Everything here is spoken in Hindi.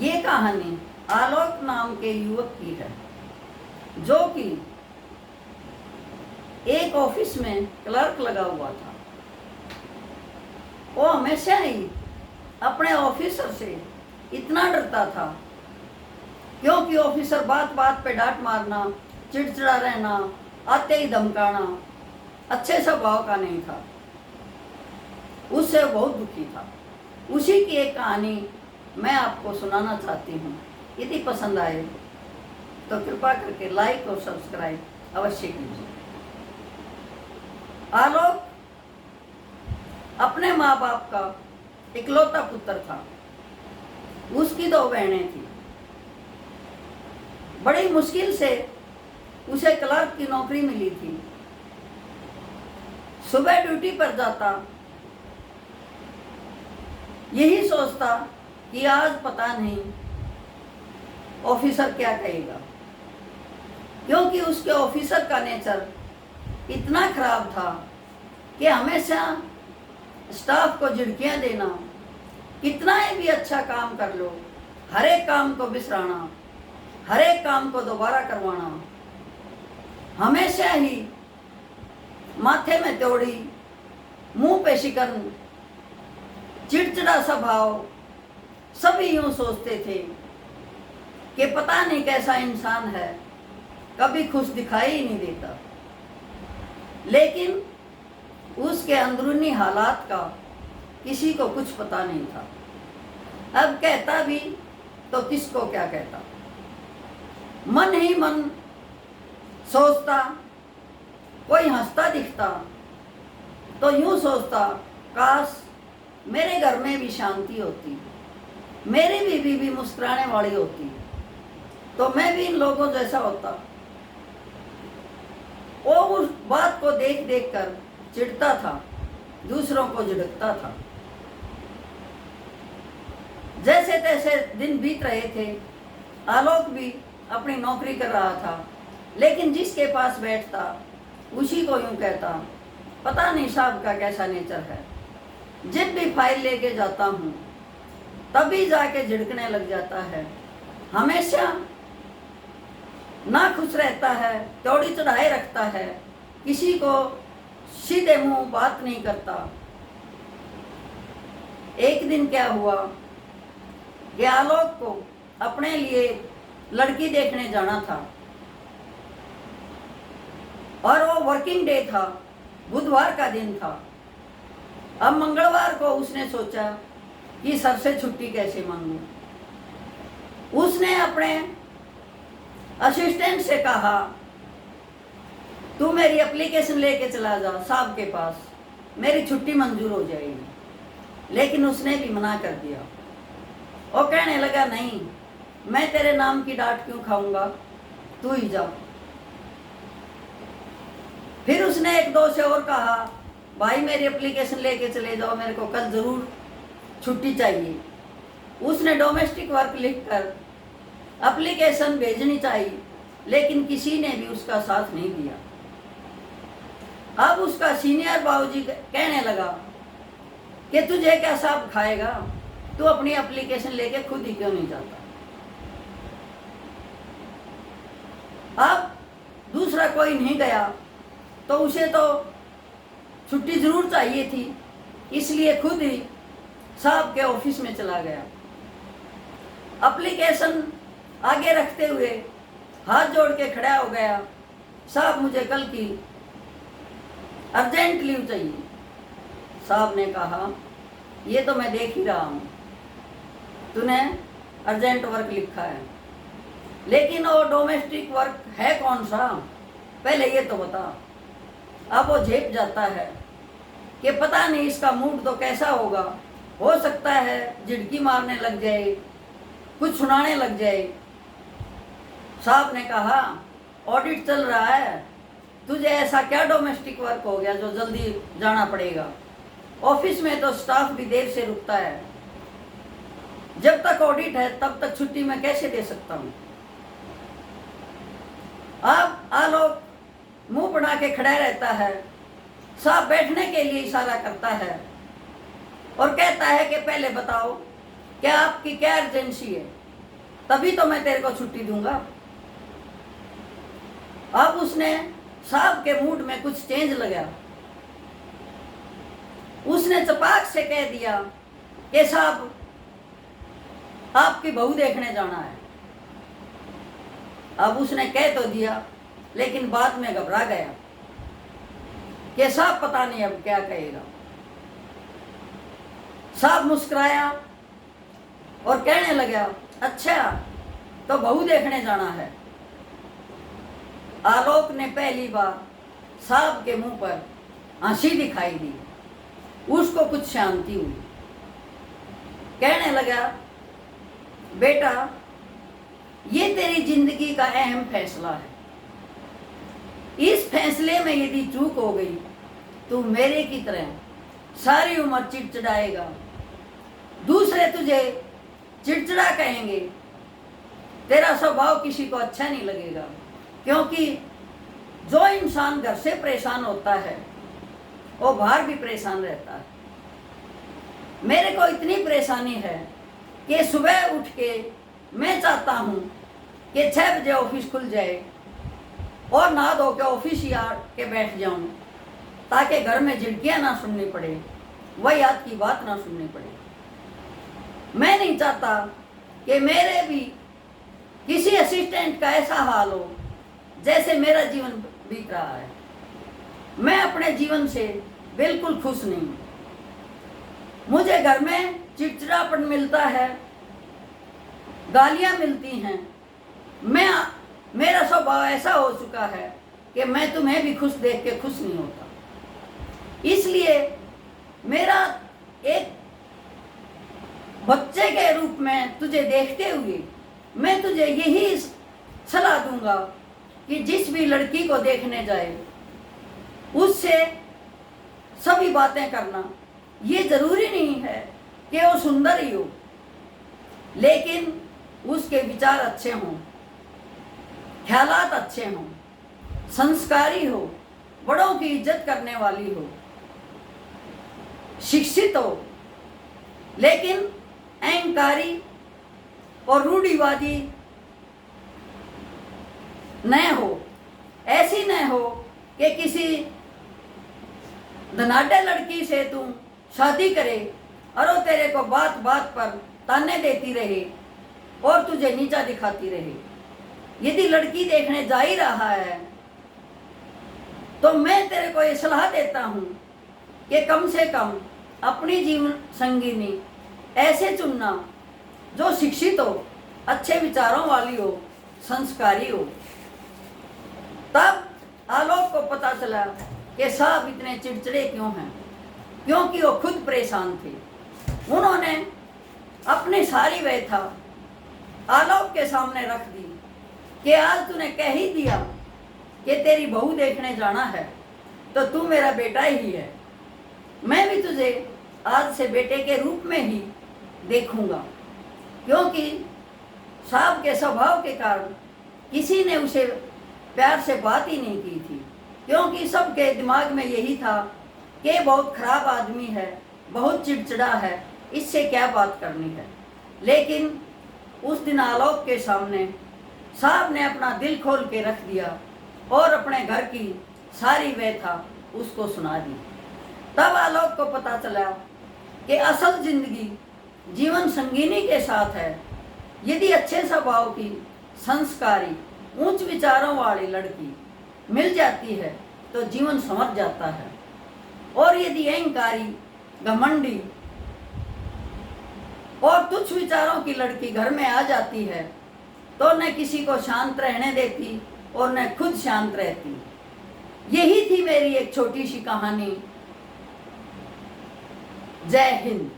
ये कहानी आलोक नाम के युवक की है, जो कि एक ऑफिस में क्लर्क लगा हुआ था। वो हमेशा ही अपने ऑफिसर से इतना डरता था, क्योंकि ऑफिसर बात बात पे डांट मारना, चिड़चिड़ा रहना, आते ही धमकाना अच्छे स्वभाव का नहीं था। उससे बहुत दुखी था। उसी की एक कहानी मैं आपको सुनाना चाहती हूँ। यदि पसंद आए तो कृपा करके लाइक और सब्सक्राइब अवश्य कीजिए। आलोक अपने माँ बाप का इकलौता पुत्र था। उसकी 2 बहनें थी। बड़ी मुश्किल से उसे क्लर्क की नौकरी मिली थी। सुबह ड्यूटी पर जाता, यही सोचता कि आज पता नहीं ऑफिसर क्या कहेगा, क्योंकि उसके ऑफिसर का नेचर इतना खराब था कि हमेशा स्टाफ को झिड़कियां देना, कितना ही भी अच्छा काम कर लो, हर एक काम को बिसराना, हर एक काम को दोबारा करवाना, हमेशा ही माथे में त्योड़ी, मुंह पे शिकन, चिड़चिड़ा स्वभाव। सभी यूं सोचते थे कि पता नहीं कैसा इंसान है, कभी खुश दिखाई ही नहीं देता। लेकिन उसके अंदरूनी हालात का किसी को कुछ पता नहीं था। अब कहता भी तो किसको क्या कहता। मन ही मन सोचता, कोई हंसता दिखता तो यूं सोचता, काश मेरे घर में भी शांति होती, मेरी बीवी भी मुस्कुराने वाली होती, तो मैं भी इन लोगों जैसा होता। वो उस बात को देख देख कर चिढ़ता था, दूसरों को झिड़कता था। जैसे तैसे दिन बीत रहे थे। आलोक भी अपनी नौकरी कर रहा था, लेकिन जिसके पास बैठता उसी को यूं कहता, पता नहीं साहब का कैसा नेचर है। जब भी फाइल लेके जाता हूँ तभी जाके झिड़कने लग जाता है, हमेशा ना खुश रहता है, चौड़ी चढ़ाए रखता है, किसी को सीधे मुंह बात नहीं करता। एक दिन क्या हुआ कि आलोक को अपने लिए लड़की देखने जाना था, और वो वर्किंग डे था, बुधवार का दिन था। अब मंगलवार को उसने सोचा कि सर से छुट्टी कैसे मांगूं। उसने अपने असिस्टेंट से कहा, तू मेरी एप्लीकेशन लेके चला जा साहब के पास, मेरी छुट्टी मंजूर हो जाएगी। लेकिन उसने भी मना कर दिया। वो कहने लगा, नहीं, मैं तेरे नाम की डांट क्यों खाऊंगा, तू ही जा। फिर उसने 1-2 से और कहा, भाई मेरी एप्लीकेशन लेके चले जाओ, मेरे को कल जरूर छुट्टी चाहिए। उसने डोमेस्टिक वर्क लिखकर एप्लीकेशन भेजनी चाहिए, लेकिन किसी ने भी उसका साथ नहीं दिया। अब उसका सीनियर बाबूजी कहने लगा कि तुझे क्या साहब खाएगा, तू अपनी एप्लीकेशन लेके खुद ही क्यों नहीं जाता। अब दूसरा कोई नहीं गया तो उसे तो छुट्टी जरूर चाहिए थी, इसलिए खुद ही साहब के ऑफिस में चला गया। एप्लीकेशन आगे रखते हुए हाथ जोड़ के खड़ा हो गया, साहब मुझे कल की अर्जेंट लीव चाहिए। साहब ने कहा, ये तो मैं देख ही रहा हूँ, तूने अर्जेंट वर्क लिखा है, लेकिन वो डोमेस्टिक वर्क है कौन सा, पहले ये तो बता। अब वो झेप जाता है कि पता नहीं इसका मूड तो कैसा होगा, हो सकता है झिड़की मारने लग जाए, कुछ सुनाने लग जाए। साहब ने कहा, ऑडिट चल रहा है, तुझे ऐसा क्या डोमेस्टिक वर्क हो गया जो जल्दी जाना पड़ेगा। ऑफिस में तो स्टाफ भी देर से रुकता है, जब तक ऑडिट है तब तक छुट्टी मैं कैसे दे सकता हूँ। अब आलोक मुंह बना के खड़ा रहता है, साहब बैठने के लिए इशारा करता है और कहता है कि पहले बताओ क्या आपकी क्या अर्जेंसी है। तभी तो मैं तेरे को छुट्टी दूंगा। अब उसने साहब के मूड में कुछ चेंज लगा। उसने चपाक से कह दिया कि साहब आपकी बहू देखने जाना है। अब उसने कह तो दिया, लेकिन बाद में घबरा गया कि साहब पता नहीं अब क्या कहेगा। साहब मुस्कुराया और कहने लगा, अच्छा तो बहू देखने जाना है। आलोक ने पहली बार साहब के मुंह पर हंसी दिखाई दी। उसको कुछ शांति हुई। कहने लगा, बेटा ये तेरी जिंदगी का अहम फैसला है। इस फैसले में यदि चूक हो गई तो मेरे की तरह सारी उम्र चिड़चिड़ाएगा, दूसरे तुझे चिड़चिड़ा कहेंगे, तेरा स्वभाव किसी को अच्छा नहीं लगेगा। क्योंकि जो इंसान घर से परेशान होता है वो बाहर भी परेशान रहता है। मेरे को इतनी परेशानी है कि सुबह उठ के मैं चाहता हूँ कि 6 बजे ऑफिस खुल जाए और नहा धो के ऑफिस ही आके बैठ जाऊँ, ताकि घर में झिड़कियाँ ना सुननी पड़े, वह याद की बात ना सुननी पड़े। मैं नहीं चाहता कि मेरे भी किसी असिस्टेंट का ऐसा हाल हो जैसे मेरा जीवन बीत रहा है। मैं अपने जीवन से बिल्कुल खुश नहीं। मुझे घर में चिड़चिड़ापन मिलता है, गालियां मिलती हैं। मेरा स्वभाव ऐसा हो चुका है कि मैं तुम्हें भी खुश देख के खुश नहीं होता। इसलिए मेरा एक बच्चे के रूप में तुझे देखते हुए मैं तुझे यही सलाह दूंगा कि जिस भी लड़की को देखने जाए उससे सभी बातें करना। ये जरूरी नहीं है कि वो सुंदर ही हो, लेकिन उसके विचार अच्छे हों, ख्यालात अच्छे हों, संस्कारी हो, बड़ों की इज्जत करने वाली हो, शिक्षित हो, लेकिन अहंकारी और रूढ़िवादी न हो। ऐसी न हो कि किसी धनाढ्य लड़की से तू शादी करे और वो तेरे को बात बात पर ताने देती रहे और तुझे नीचा दिखाती रहे। यदि लड़की देखने जा ही रहा है तो मैं तेरे को ये सलाह देता हूँ कि कम से कम अपनी जीवन संगिनी ऐसे चुनना जो शिक्षित हो, अच्छे विचारों वाली हो, संस्कारी हो। तब आलोक को पता चला कि साहब इतने चिड़चिड़े क्यों हैं, क्योंकि वो खुद परेशान थे। उन्होंने अपनी सारी व्यथा आलोक के सामने रख दी कि आज तूने कह ही दिया कि तेरी बहू देखने जाना है तो तू मेरा बेटा ही है। मैं भी तुझे आज से बेटे के रूप में ही देखूंगा, क्योंकि साहब के स्वभाव के कारण किसी ने उसे प्यार से बात ही नहीं की थी, क्योंकि सबके दिमाग में यही था कि बहुत खराब आदमी है, बहुत चिड़चिड़ा है, इससे क्या बात करनी है। लेकिन उस दिन आलोक के सामने साहब ने अपना दिल खोल के रख दिया और अपने घर की सारी व्यथा उसको सुना दी। तब आलोक को पता चला कि असल जिंदगी जीवन संगिनी के साथ है। यदि अच्छे स्वभाव की, संस्कारी, उच्च विचारों वाली लड़की मिल जाती है तो जीवन संवर जाता है। और यदि अहंकारी, घमंडी और तुच्छ विचारों की लड़की घर में आ जाती है तो न किसी को शांत रहने देती और न खुद शांत रहती। यही थी मेरी एक छोटी सी कहानी। जय हिंद।